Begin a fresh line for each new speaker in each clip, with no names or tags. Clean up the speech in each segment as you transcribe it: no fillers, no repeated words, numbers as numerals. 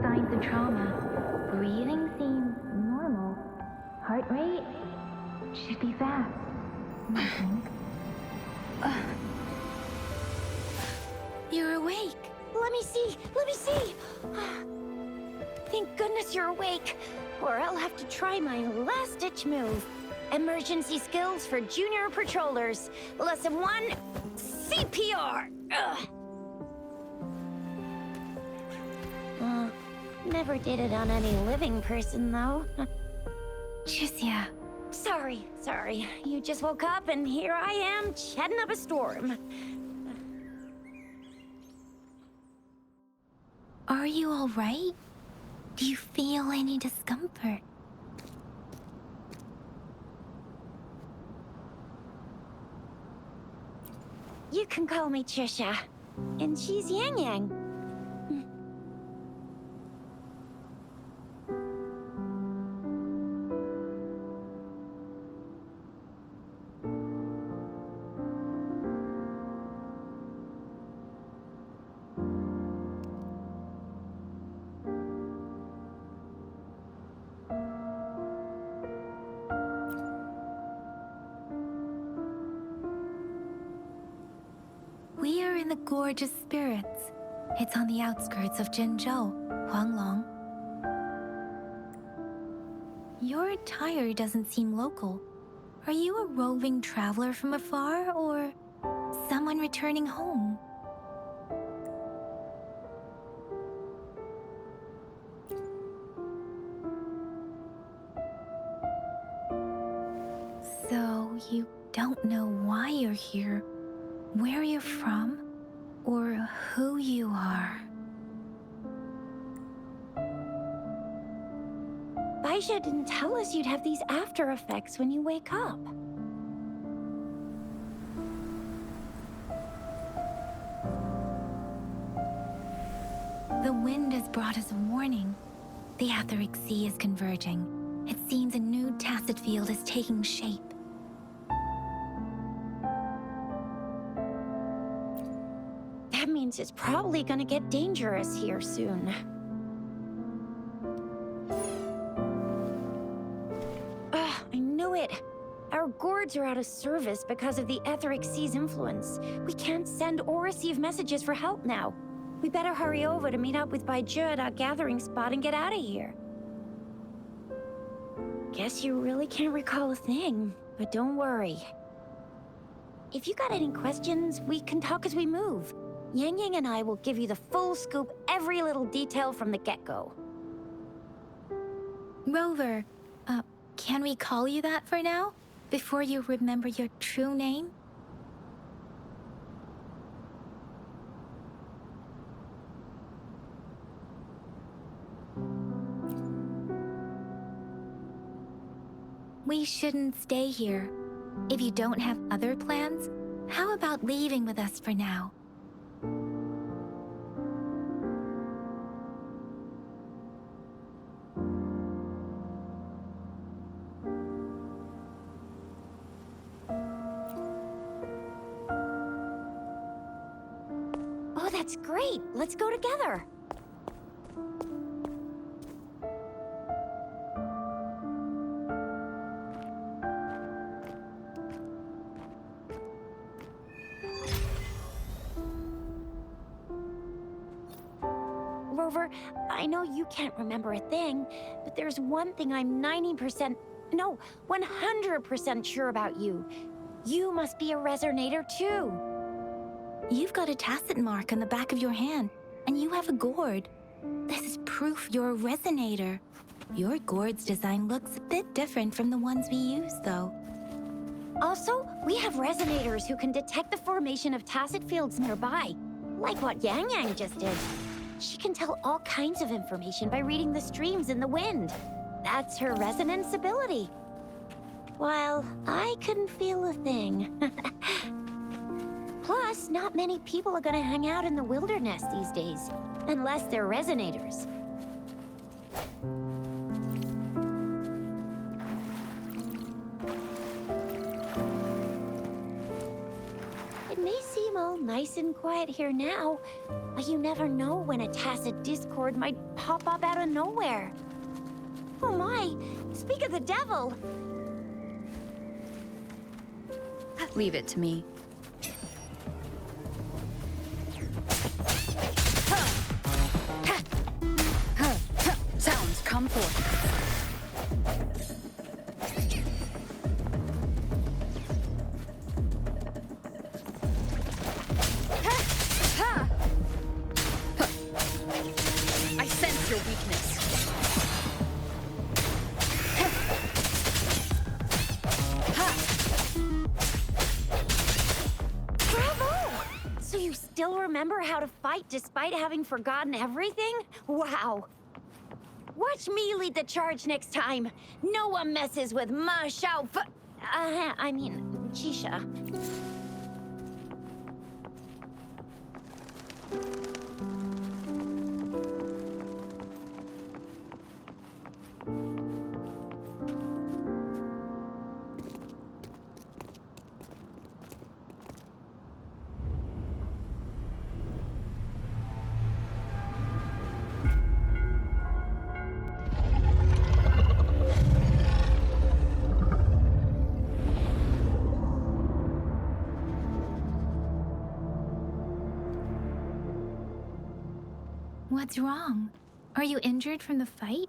signs of trauma. Breathing seems normal. Heart rate should be fast, I think.
You're awake.
Let me see! Let me see! Thank goodness you're awake, or I'll have to try my last-ditch move. Emergency skills for junior patrollers. Lesson 1, CPR! Never did it on any living person, though.
Tricia.
Sorry. You just woke up, and here I am, chatting up a storm.
Are you all right? Do you feel any discomfort?
You can call me Trisha, and she's Yang Yang.
We are in the Gorgeous Spirits. It's on the outskirts of Zhenzhou, Huanglong. Your attire doesn't seem local. Are you a roving traveler from afar, or someone returning home? So, you don't know why you're here, where you're from, or who you are.
Baisha didn't tell us you'd have these after effects when you wake up.
The wind has brought us a warning. The Etheric Sea is converging. It seems a new tacit field is taking shape.
That means it's probably gonna get dangerous here soon. I knew it! Our gourds are out of service because of the Etheric Sea's influence. We can't send or receive messages for help now. We better hurry over to meet up with Baizhi at our gathering spot and get out of here. Guess you really can't recall a thing, but don't worry. If you got any questions, we can talk as we move. Yang Yang and I will give you the full scoop, every little detail from the get-go.
Rover, can we call you that for now? Before you remember your true name? We shouldn't stay here. If you don't have other plans, how about leaving with us for now?
Oh, that's great! Let's go together! Rover, I know you can't remember a thing, but there's one thing I'm 90%, no, 100% sure about you. You must be a resonator too.
You've got a tacit mark on the back of your hand, and you have a gourd. This is proof you're a resonator. Your gourd's design looks a bit different from the ones we use, though.
Also, we have resonators who can detect the formation of tacit fields nearby, like what Yang Yang just did. She can tell all kinds of information by reading the streams in the wind. That's her resonance ability. While I couldn't feel a thing. Plus, not many people are gonna hang out in the wilderness these days, unless they're resonators. may seem all nice and quiet here now, but you never know when a tacit discord might pop up out of nowhere. Oh my, speak of the devil!
Leave it to me. Sounds come forth. I sense your weakness.
Bravo! So you still remember how to fight despite having forgotten everything? Wow! Watch me lead the charge next time. No one messes with my Chisha.
What's wrong? Are you injured from the fight?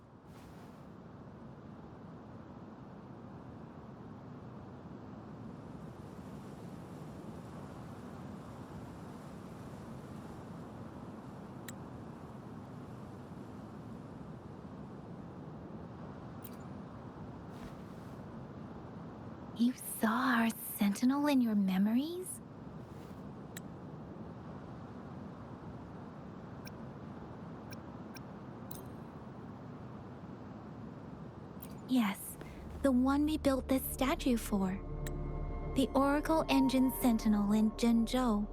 You saw our sentinel in your memories? Yes, the one we built this statue for. The Oracle Engine Sentinel in Zhenzhou.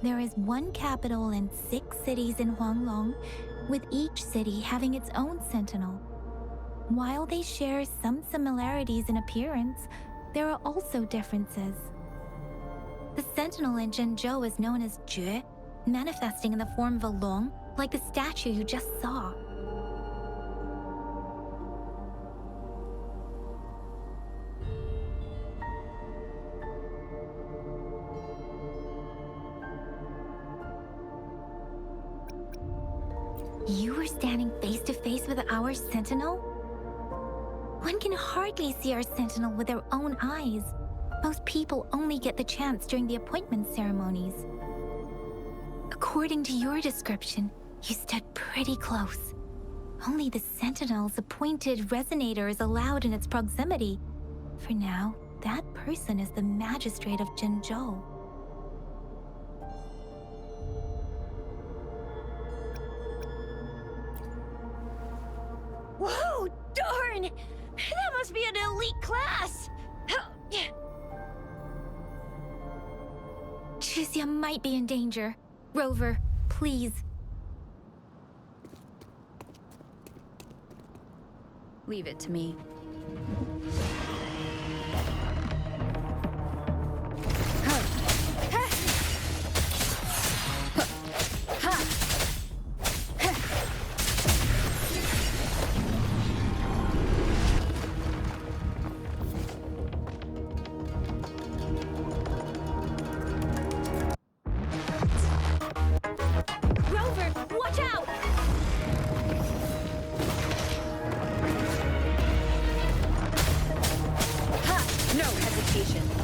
There is one capital and 6 cities in Huanglong, with each city having its own sentinel. While they share some similarities in appearance, there are also differences. The sentinel in Zhenzhou is known as Jue, manifesting in the form of a long, like the statue you just saw. You were standing face to face with our sentinel? One can hardly see our sentinel with their own eyes. Most people only get the chance during the appointment ceremonies. According to your description, you stood pretty close. Only the sentinel's appointed resonator is allowed in its proximity. For now, that person is the magistrate of Zhenzhou.
Whoa, darn! That must be an elite class!
Chixia might be in danger. Rover, please.
Leave it to me.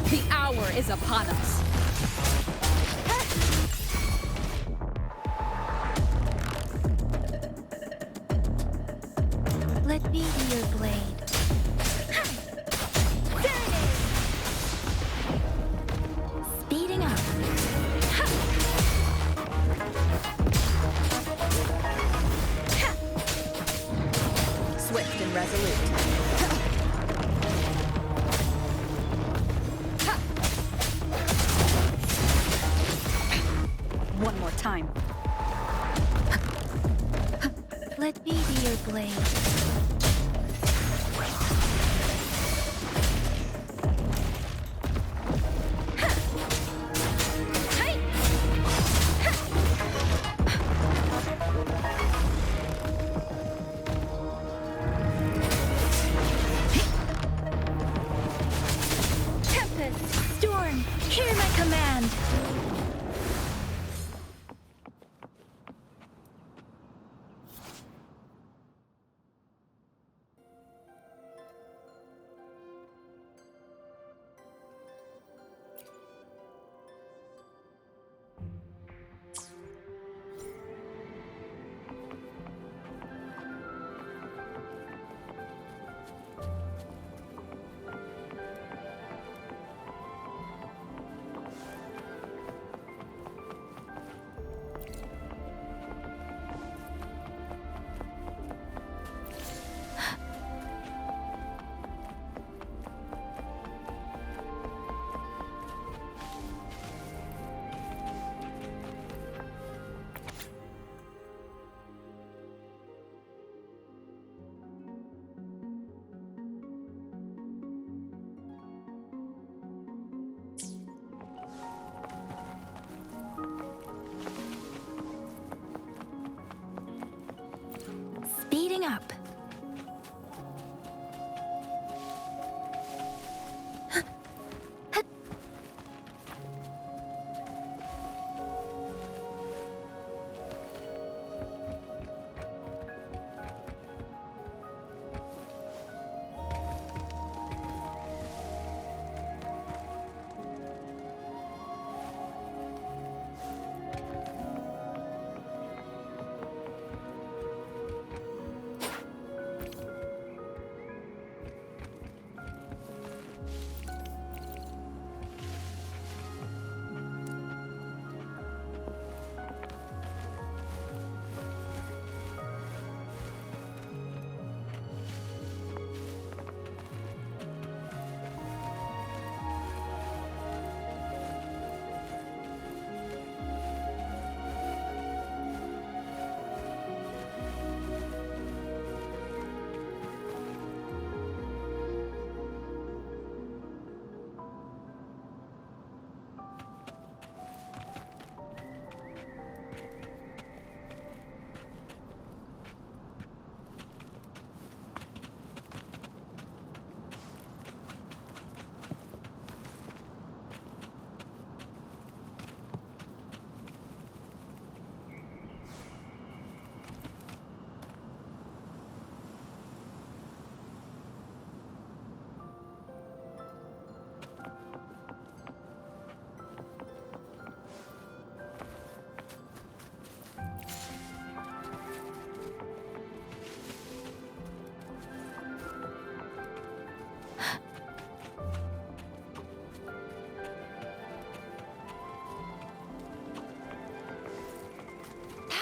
The hour is upon us.
Let me be your blade. Speeding up.
Swift and resolute. One more time.
Let me be your blade.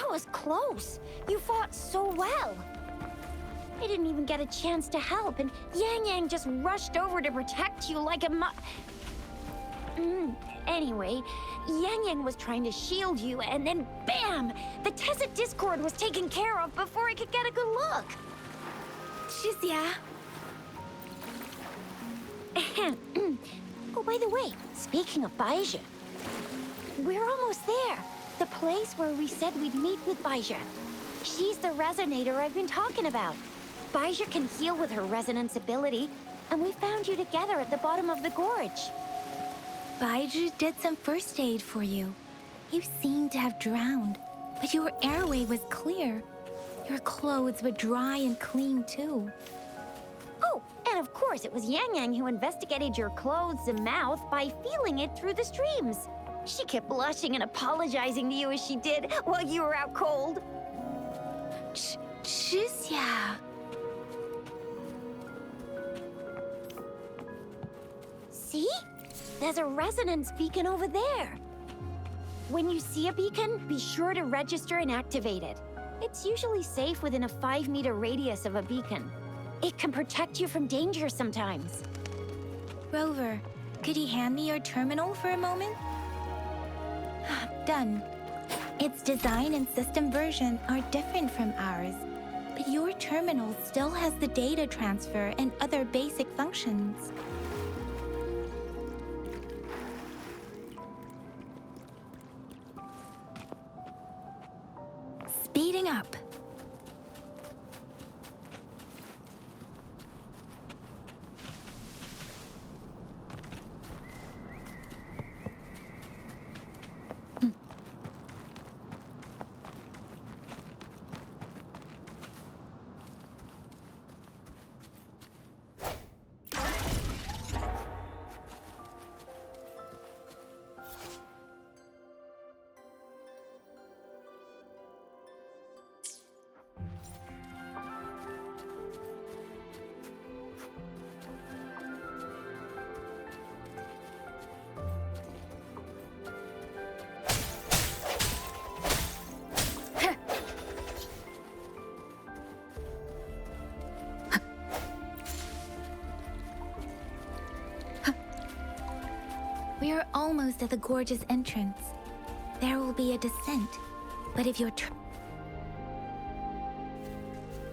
That was close. You fought so well. I didn't even get a chance to help, and Yang Yang just rushed over to protect you like a Anyway, Yang Yang was trying to shield you, and then BAM! The Tacet Discord was taken care of before I could get a good look.
Shizia.
Oh, by the way, speaking of Baizhi, we're almost there. The place where we said we'd meet with Baizhi. She's the resonator I've been talking about. Baizhi can heal with her resonance ability, and we found you together at the bottom of the gorge.
Baiju did some first aid for you. You seemed to have drowned, but your airway was clear. Your clothes were dry and clean, too.
Oh, and of course it was Yang Yang who investigated your clothes and mouth by feeling it through the streams. She kept blushing and apologizing to you as she did while you were out cold.
Shizia.
See? There's a resonance beacon over there. When you see a beacon, be sure to register and activate it. It's usually safe within a 5-meter radius of a beacon. It can protect you from danger sometimes.
Rover, could you hand me your terminal for a moment? Done. Its design and system version are different from ours, but your terminal still has the data transfer and other basic functions. Speeding up. We are almost at the gorge's entrance. There will be a descent, but if you're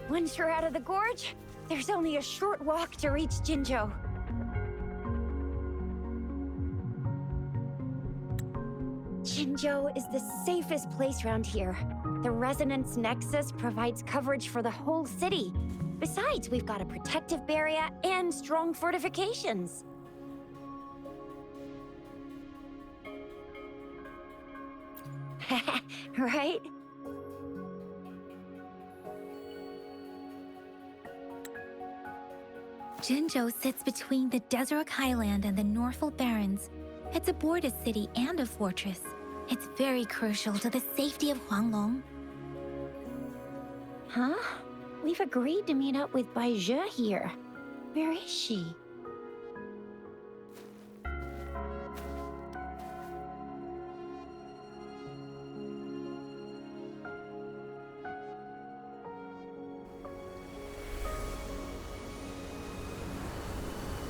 Once you're out of the gorge, there's only a short walk to reach Jinzhou. Jinzhou is the safest place around here. The Resonance Nexus provides coverage for the whole city. Besides, we've got a protective barrier and strong fortifications. Right?
Jinzhou sits between the Desert Highland and the Norfolk Barrens. It's a border city and a fortress. It's very crucial to the safety of Huanglong.
Huh? We've agreed to meet up with Baizhi here. Where is she?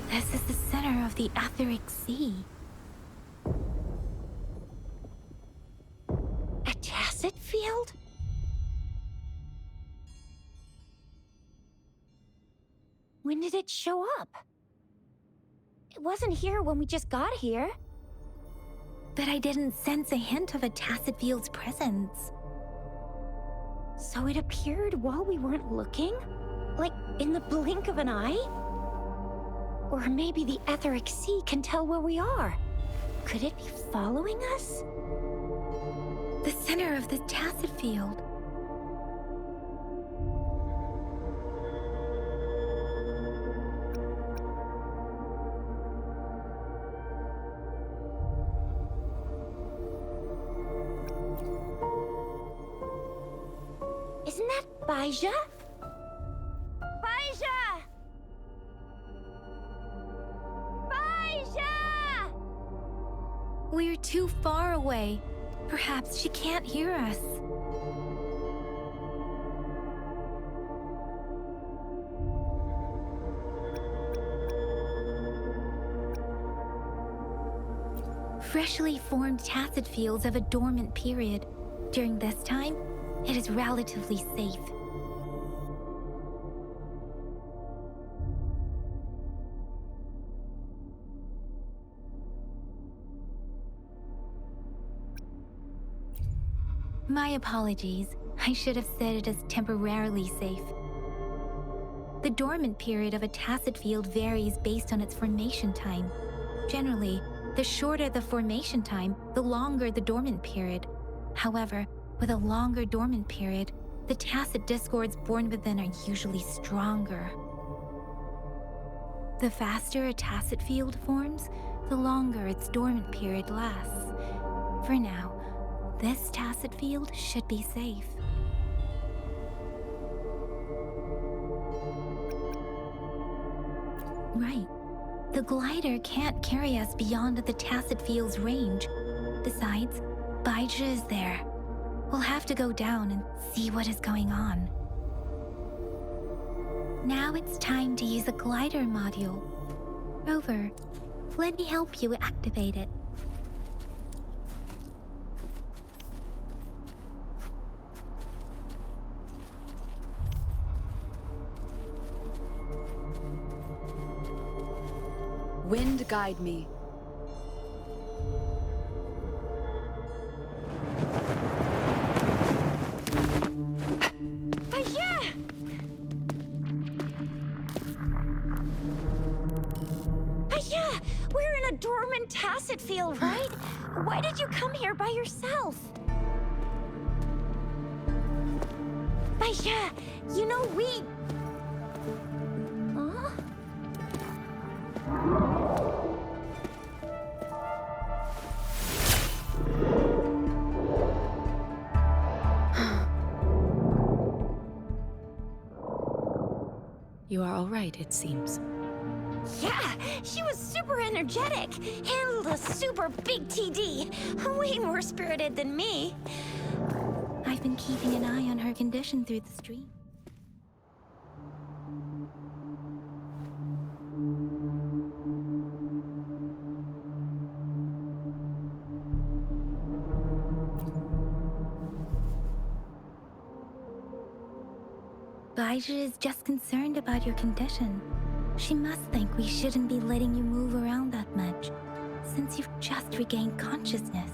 This is the center of the Etheric Sea.
A Tacet field? When did it show up? It wasn't here when we just got here.
But I didn't sense a hint of a Tacet field's presence.
So it appeared while we weren't looking? Like in the blink of an eye? Or maybe the Etheric Sea can tell where we are. Could it be following us?
The center of the Tacet field.
Isn't that Baizhi? Baizhi! Baizhi!
We're too far away. Perhaps she can't hear us. Freshly formed tacit fields have a dormant period. During this time, it is relatively safe. My apologies. I should have said it is temporarily safe. The dormant period of a tacit field varies based on its formation time. Generally, the shorter the formation time, the longer the dormant period. However, with a longer dormant period, the tacit discords born within are usually stronger. The faster a tacit field forms, the longer its dormant period lasts. For now, this tacit field should be safe. Right. The glider can't carry us beyond the tacit field's range. Besides, Baija is there. We'll have to go down and see what is going on. Now it's time to use the glider module. Rover, let me help you activate it.
Wind guide me.
We're in a dormant tacit field, right? Why did you come here by yourself? Baija, you know we... Huh?
You are all right, it seems.
Yeah, she was super energetic. Handled a super big TD. Way more spirited than me.
I've been keeping an eye on her condition through the stream. Baija is just concerned about your condition. She must think we shouldn't be letting you move around that much, since you've just regained consciousness.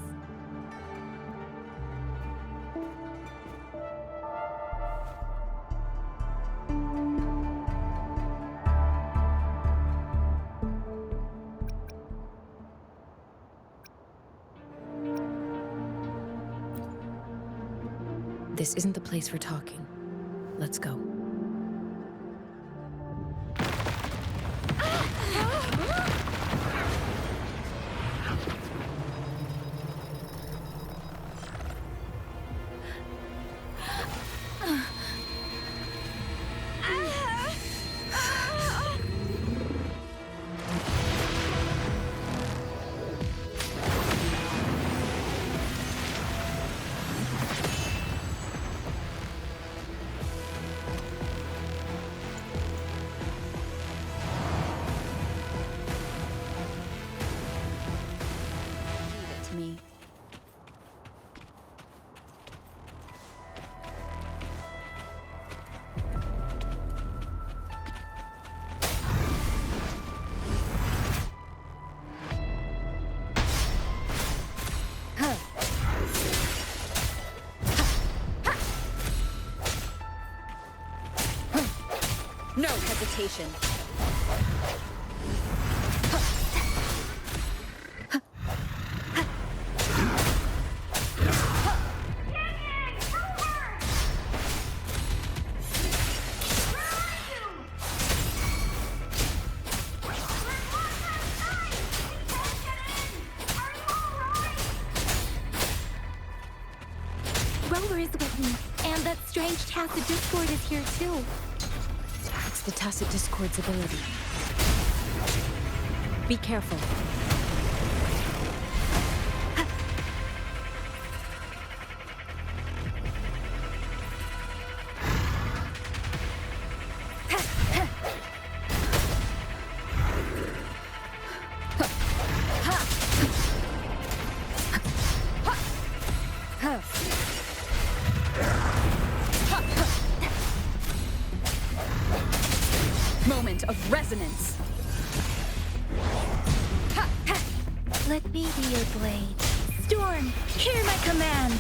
This isn't the place for talking. Let's go. Me. No hesitation.
Rover is with me, and that strange tacit discord is here too.
It's the tacit discord's ability. Be careful. Moment of resonance.
Let me be your blade. Storm, hear my command!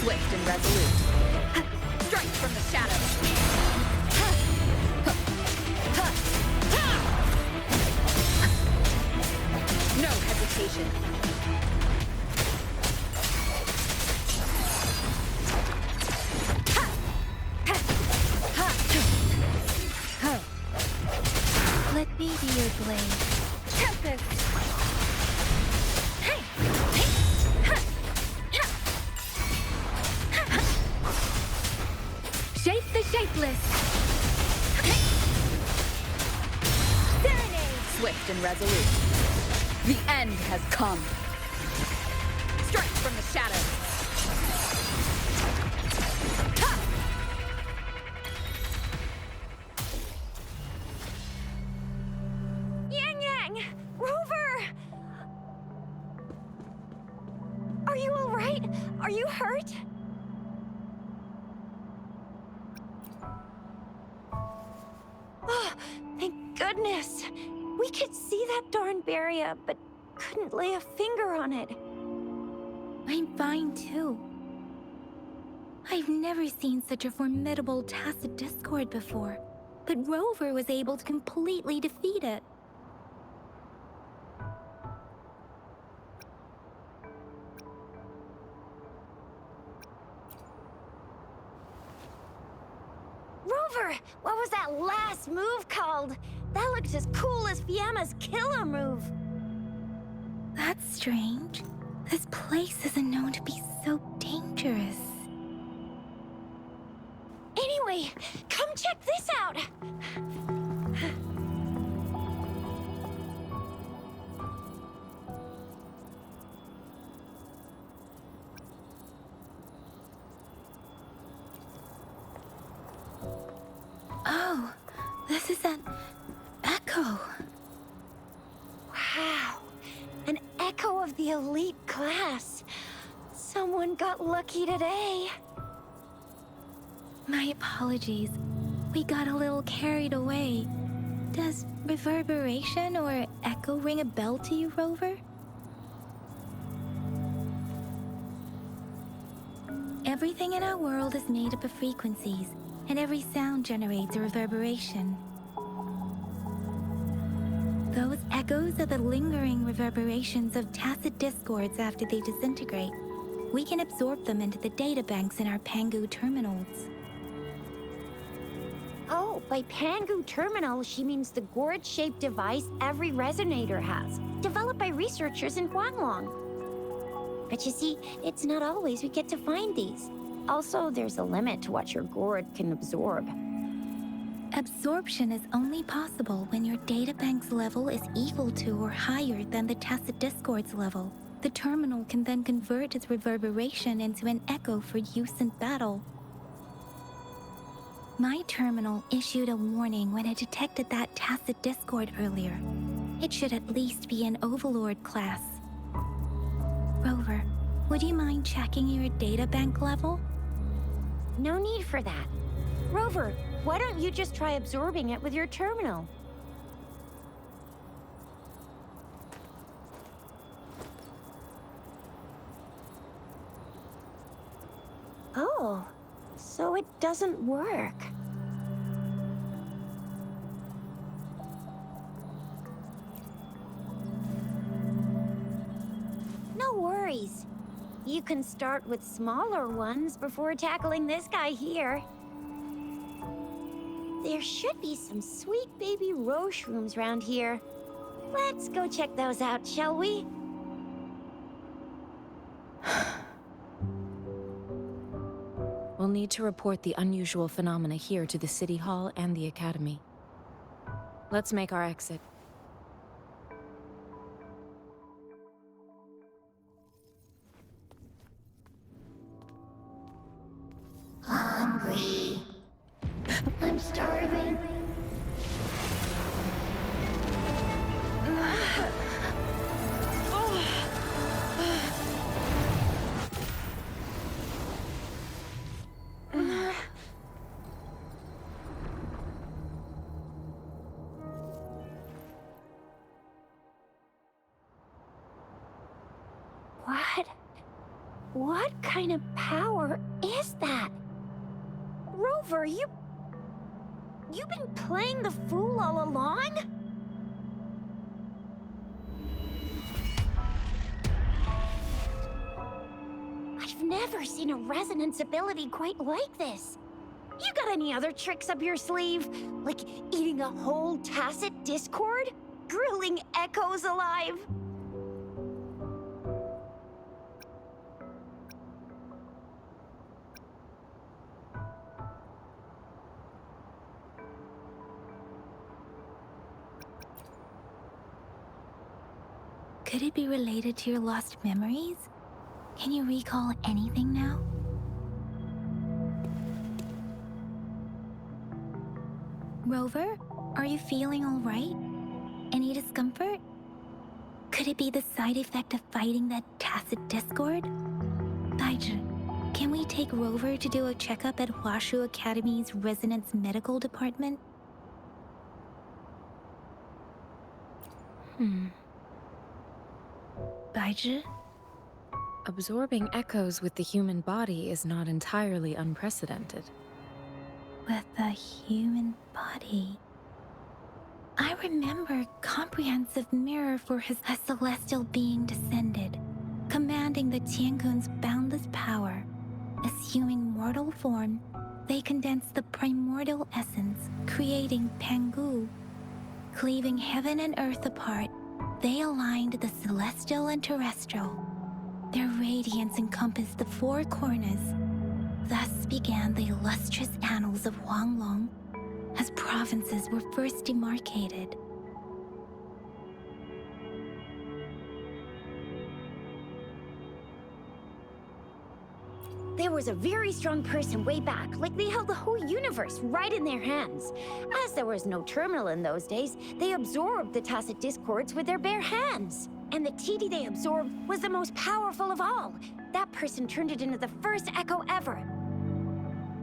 Swift and resolute. Strike from the shadows. No hesitation.
Let me be your blade. Tempest! Shape the shapeless! Serenade!
Swift and resolute. The end has come. Strike from the shadows.
Yang Yang! Rover! Are you all right? Are you hurt? Oh, thank goodness. We could see that darn barrier, but couldn't lay a finger on it.
I'm fine too. I've never seen such a formidable tacit discord before, but Rover was able to completely defeat it.
Rover, what was that last move called? That looks as cool as Fiamma's killer move.
That's strange. This place isn't known to be so dangerous.
Anyway, come check this out.
Oh, this is an echo.
Wow, an echo of the elite class. Someone got lucky today.
My apologies. We got a little carried away. Does reverberation or echo ring a bell to you, Rover? Everything in our world is made up of frequencies, and every sound generates a reverberation. Those echoes are the lingering reverberations of tacit discords after they disintegrate. We can absorb them into the databanks in our Pangu terminals.
Oh, by Pangu Terminal, she means the gourd-shaped device every resonator has, developed by researchers in Huanglong. But you see, it's not always we get to find these. Also, there's a limit to what your gourd can absorb.
Absorption is only possible when your databank's level is equal to or higher than the tacit discord's level. The terminal can then convert its reverberation into an echo for use in battle. My terminal issued a warning when it detected that tacit discord earlier. It should at least be an Overlord class. Rover, would you mind checking your databank level?
No need for that. Rover, why don't you just try absorbing it with your terminal? Oh, so it doesn't work. No worries. You can start with smaller ones before tackling this guy here. There should be some sweet baby Roche rooms around here. Let's go check those out, shall we?
We'll need to report the unusual phenomena here to the City Hall and the Academy. Let's make our exit.
Hungry. I'm starving.
What kind of power is that? Rover, you've been playing the fool all along? I've never seen a resonance ability quite like this. You got any other tricks up your sleeve? Like eating a whole tacit discord? Grilling echoes alive?
Could it be related to your lost memories? Can you recall anything now? Rover, are you feeling all right? Any discomfort? Could it be the side effect of fighting that tacit discord? Daijin, can we take Rover to do a checkup at Hwashu Academy's Resonance Medical Department? Daijin?
Absorbing echoes with the human body is not entirely unprecedented.
With a human body. I remember comprehensive mirror for a celestial being descended, commanding the Tiankun's boundless power. Assuming mortal form, they condensed the primordial essence, creating Pangu. Cleaving heaven and earth apart, they aligned the celestial and terrestrial. Their radiance encompassed the four corners. Thus began the illustrious annals of Huanglong, as provinces were first demarcated.
There was a very strong person way back, like they held the whole universe right in their hands. As there was no terminal in those days, they absorbed the tacit discords with their bare hands. And the TD they absorbed was the most powerful of all. That person turned it into the first echo ever.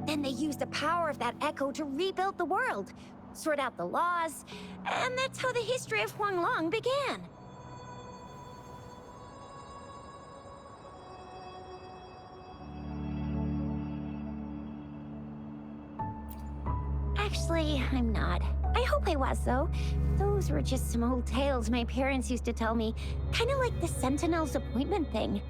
Then they used the power of that echo to rebuild the world, sort out the laws, and that's how the history of Huanglong began. Actually, I'm not. I hope I was, though. Those were just some old tales my parents used to tell me, kind of like the Sentinel's appointment thing.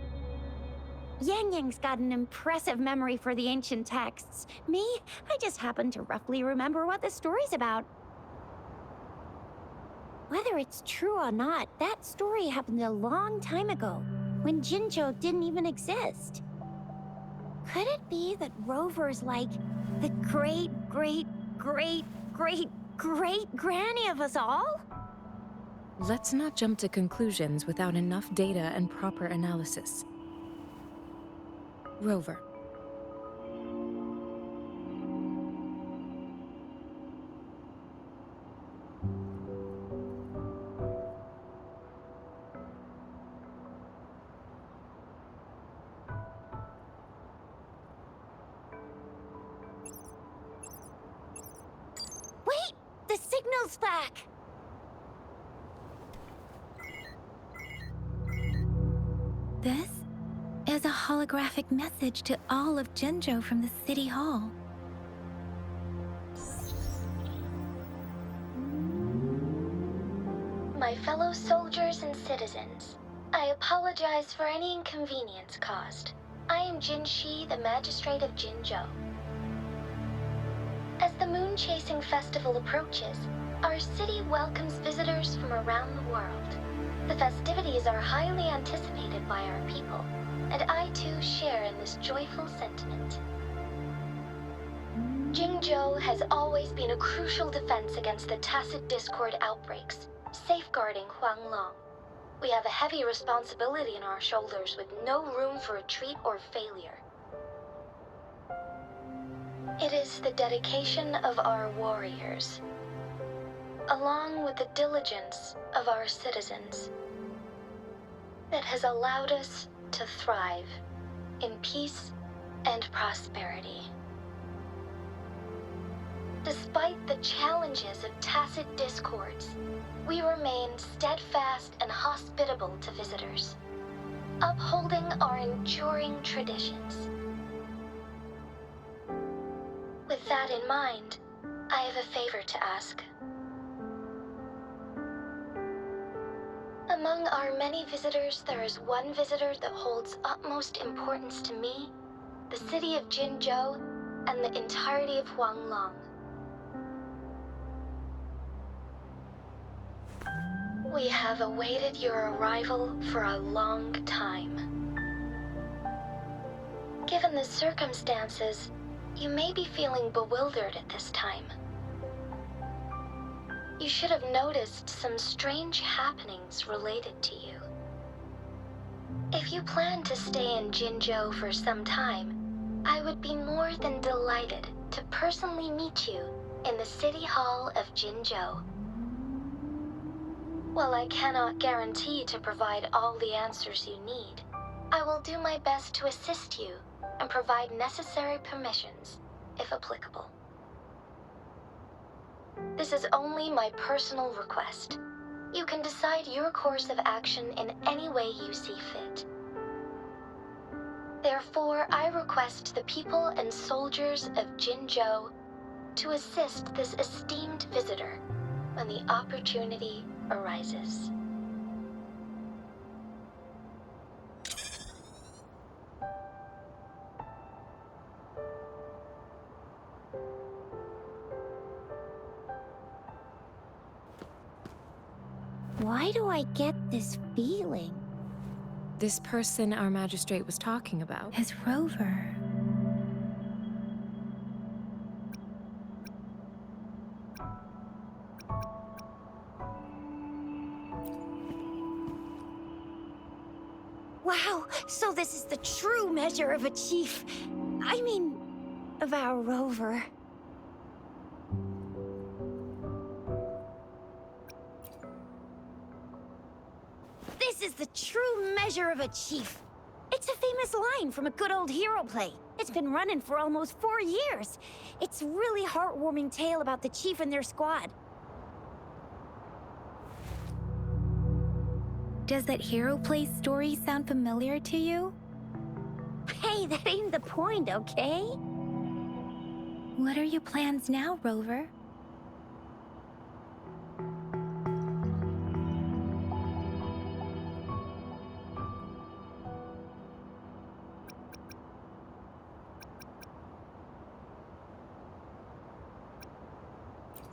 Yang Yang's got an impressive memory for the ancient texts. Me, I just happen to roughly remember what the story's about. Whether it's true or not, that story happened a long time ago, when Jinzhou didn't even exist. Could it be that Rover's like the great-great-great-great-great-granny of us all?
Let's not jump to conclusions without enough data and proper analysis. Rover.
Wait! The signal's back!
This is a holographic message to all of Jinzhou from the City Hall.
My fellow soldiers and citizens, I apologize for any inconvenience caused. I am Jin Shi, the magistrate of Jinzhou. As the Moon Chasing Festival approaches, our city welcomes visitors from around the world. The festivities are highly anticipated by our people, and I too share in this joyful sentiment. Jingzhou has always been a crucial defense against the tacit discord outbreaks, safeguarding Huanglong. We have a heavy responsibility on our shoulders with no room for retreat or failure. It is the dedication of our warriors, along with the diligence of our citizens, that has allowed us to thrive in peace and prosperity. Despite the challenges of tacit discords, we remain steadfast and hospitable to visitors, upholding our enduring traditions. With that in mind, I have a favor to ask. Among our many visitors, there is one visitor that holds utmost importance to me, the city of Jinzhou, and the entirety of Huanglong. We have awaited your arrival for a long time. Given the circumstances, you may be feeling bewildered at this time. You should have noticed some strange happenings related to you. If you plan to stay in Jinzhou for some time, I would be more than delighted to personally meet you in the City Hall of Jinzhou. While I cannot guarantee to provide all the answers you need, I will do my best to assist you and provide necessary permissions, if applicable. This is only my personal request. You can decide your course of action in any way you see fit. Therefore, I request the people and soldiers of Jinzhou to assist this esteemed visitor when the opportunity arises.
Why do I get this feeling?
This person our magistrate was talking about.
As Rover.
Wow, so this is the true measure of a chief. I mean, of our rover. This is the true measure of a chief. It's a famous line from a good old hero play. It's been running for almost 4 years. It's a really heartwarming tale about the chief and their squad.
Does that hero play story sound familiar to you?
Hey, that ain't the point, okay?
What are your plans now, Rover?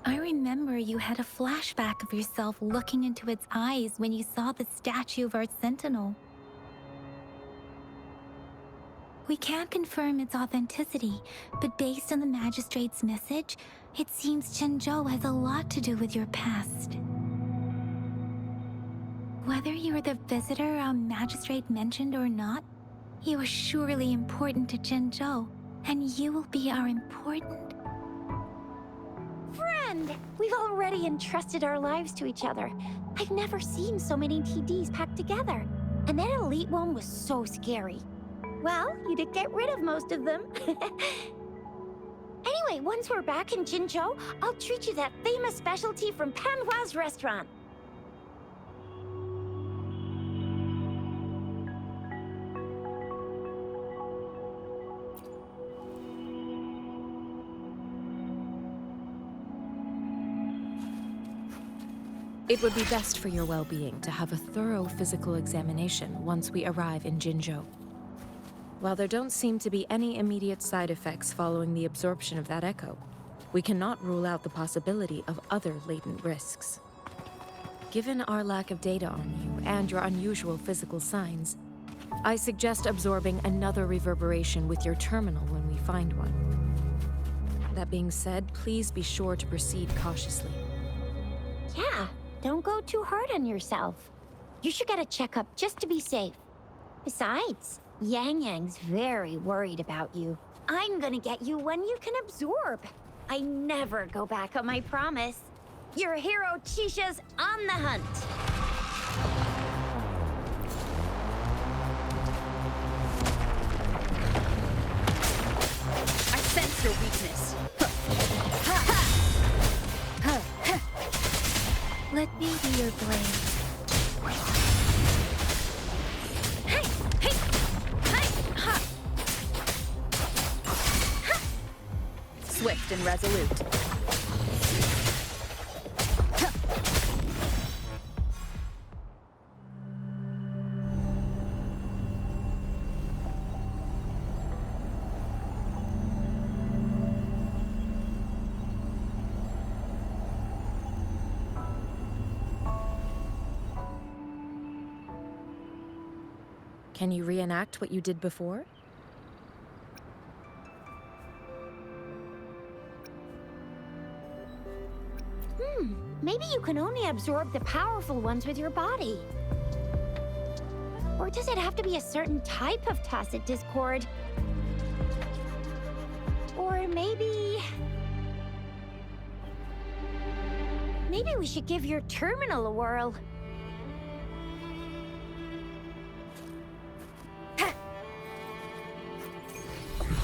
I remember you had a flashback of yourself looking into its eyes when you saw the statue of our sentinel. We can't confirm its authenticity, but based on the magistrate's message, it seems Jinzhou has a lot to do with your past. Whether you're the visitor our magistrate mentioned or not, you are surely important to Jinzhou, and you will be our important
friend! We've already entrusted our lives to each other. I've never seen so many TDs packed together. And that elite one was so scary. Well, you did get rid of most of them. Anyway, once we're back in Jinzhou, I'll treat you that famous specialty from Panhua's restaurant.
It would be best for your well-being to have a thorough physical examination once we arrive in Jinzhou. While there don't seem to be any immediate side effects following the absorption of that echo, we cannot rule out the possibility of other latent risks. Given our lack of data on you and your unusual physical signs, I suggest absorbing another reverberation with your terminal when we find one. That being said, please be sure to proceed cautiously.
Yeah, don't go too hard on yourself. You should get a checkup just to be safe. Besides, Yang Yang's very worried about you. I'm gonna get you one you can absorb. I never go back on my promise. Your hero Chisha's on the hunt.
I sense your weakness.
Let me be your blade.
Hey! Hey! Hey! Ha! Ha! Swift and resolute.
Can you reenact what you did before?
Maybe you can only absorb the powerful ones with your body. Or does it have to be a certain type of tacit discord? Or maybe we should give your terminal a whirl.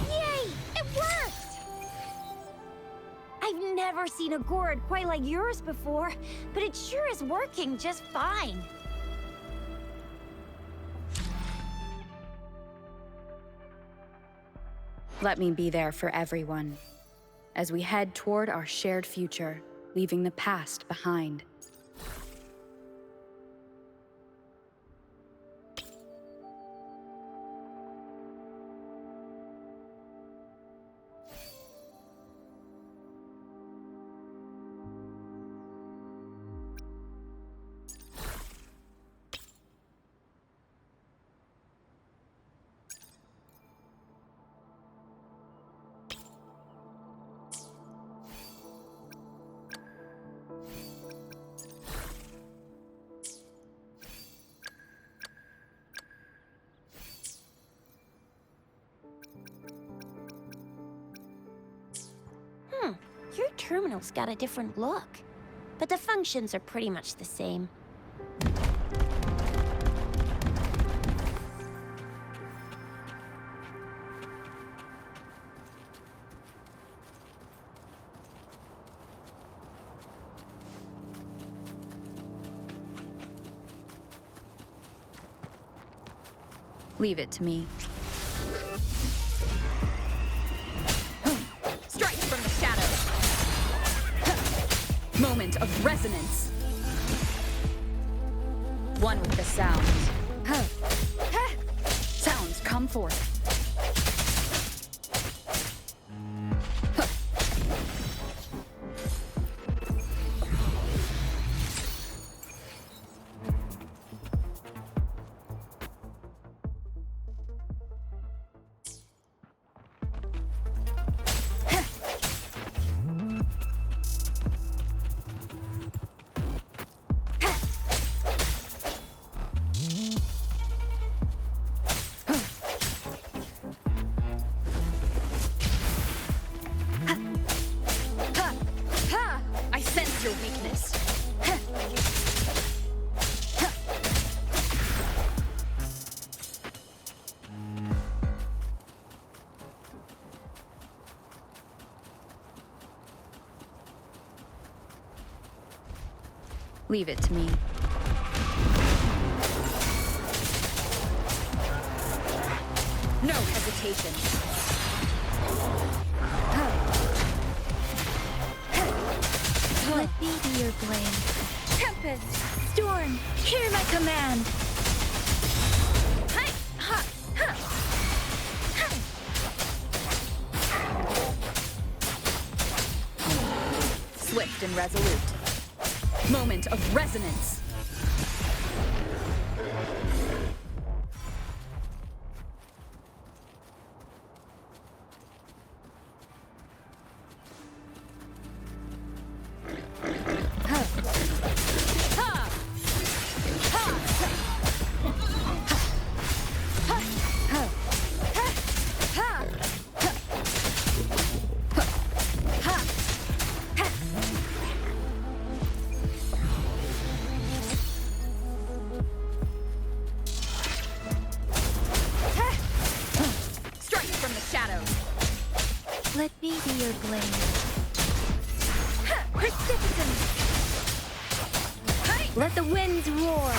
Yay! It worked! I've never seen a gourd quite like yours before, but it sure is working just fine.
Let me be there for everyone, as we head toward our shared future, leaving the past behind.
Your terminal's got a different look, but the functions are pretty much the same.
Leave it to me.
Strike from the shadows. Moment of resonance. One with the sounds. Sounds come forth. I sense your weakness.
Leave it to me.
No hesitation.
Let me be your blade. Tempest, storm, hear my command.
Hi, ha, ha. Swift and resolute. Moment of resonance.
Let me be your blade.
Let the winds roar.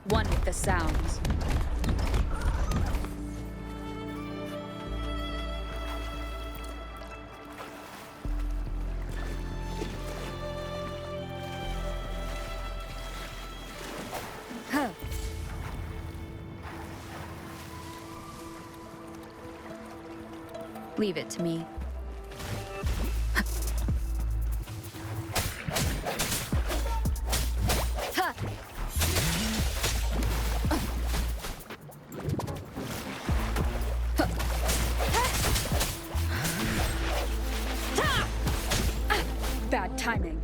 One with the sounds. Leave it to me. Bad timing.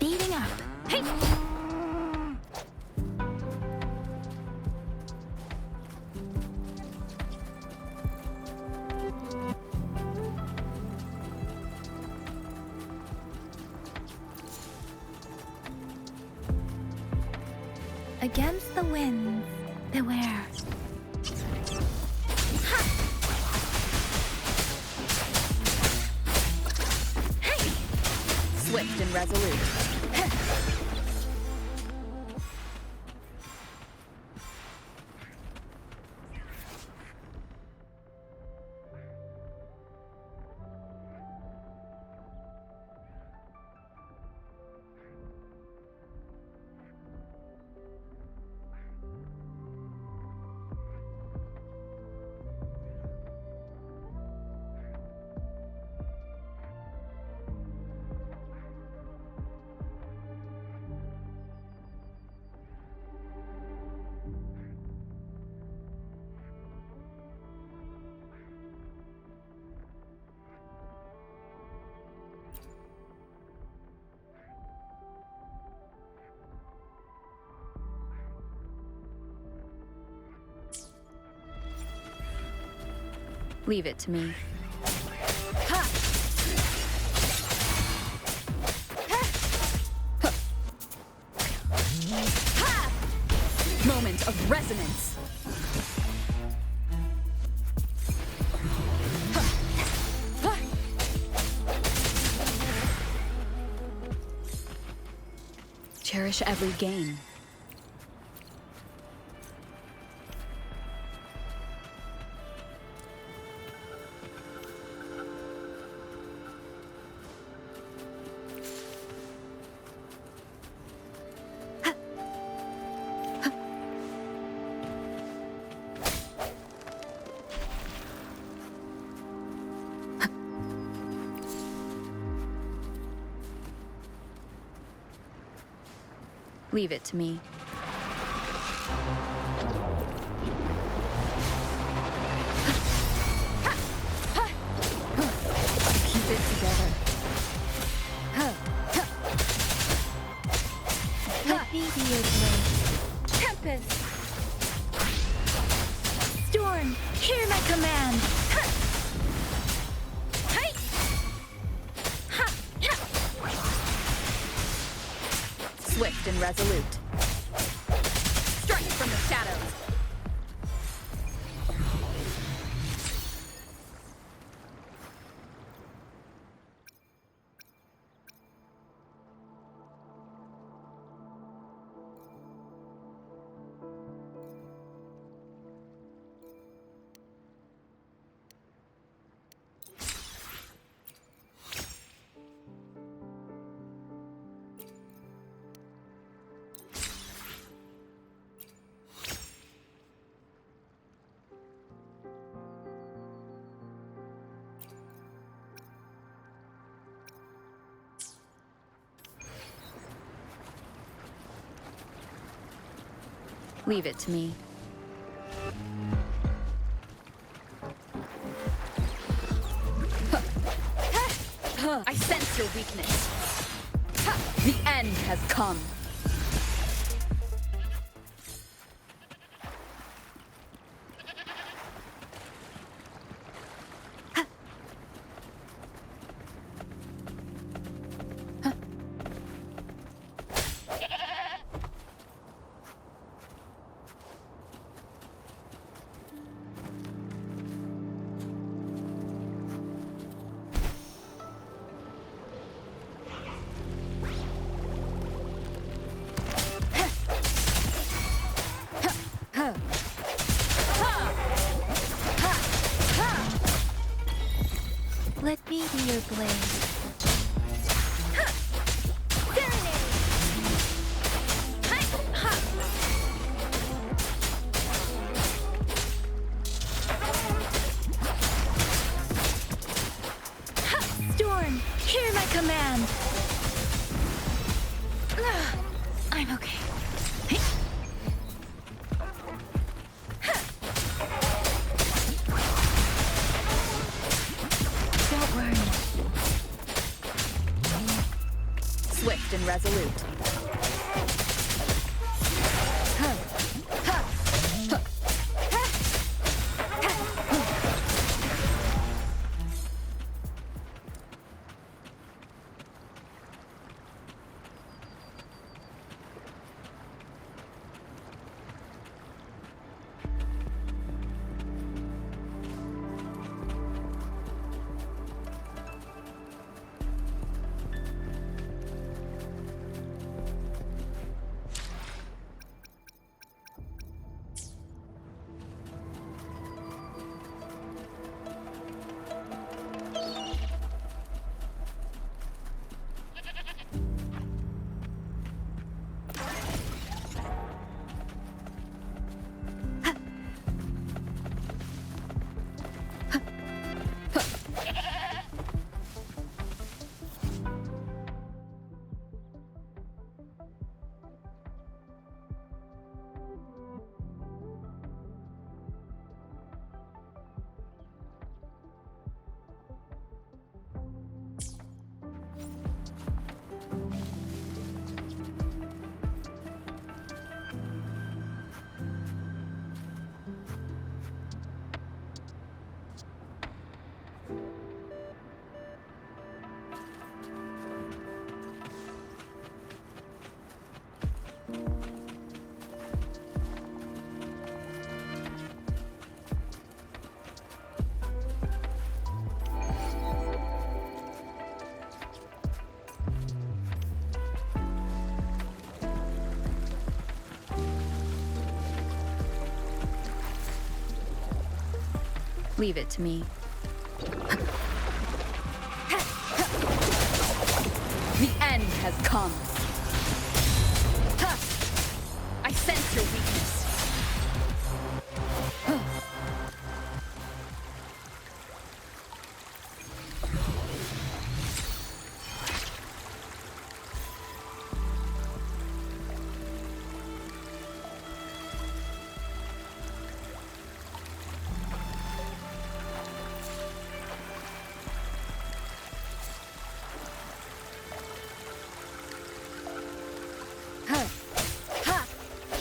Speeding up.
Hey!
Against the winds, beware.
Swift and resolute. Leave it to me. Moment of resonance. Cherish every gain. Leave it to me. Keep it together.
Let me be blade. Tempest! Storm, hear my command! Ha! Hi! Ha! Ha!
Swift and resolute. Strike from the shadows.
Leave it to me.
I sense your weakness. The end has come.
Let me be your blade. Storm, hear my command! I'm okay. Don't worry.
Swift and resolute.
Leave it to me.
The end has come. I sense your weakness.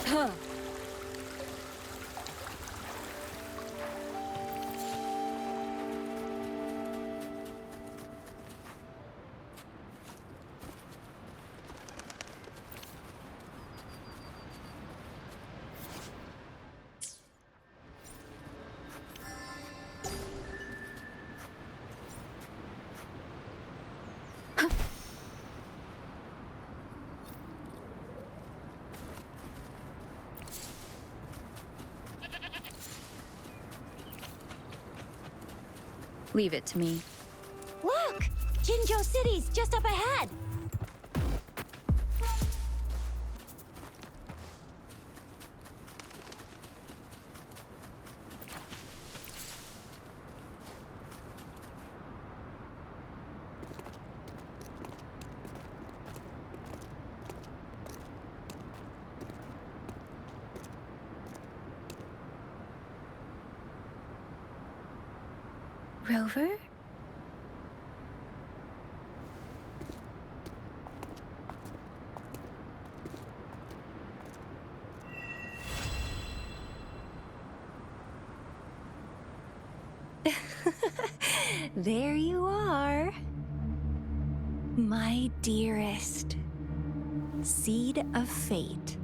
Huh.
Leave it to me.
Look! Jinzhou City's just up ahead!
Rover? There you are. My dearest. Seed of fate.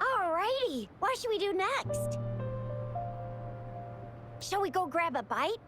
Alrighty, what should we do next? Shall we go grab a bite?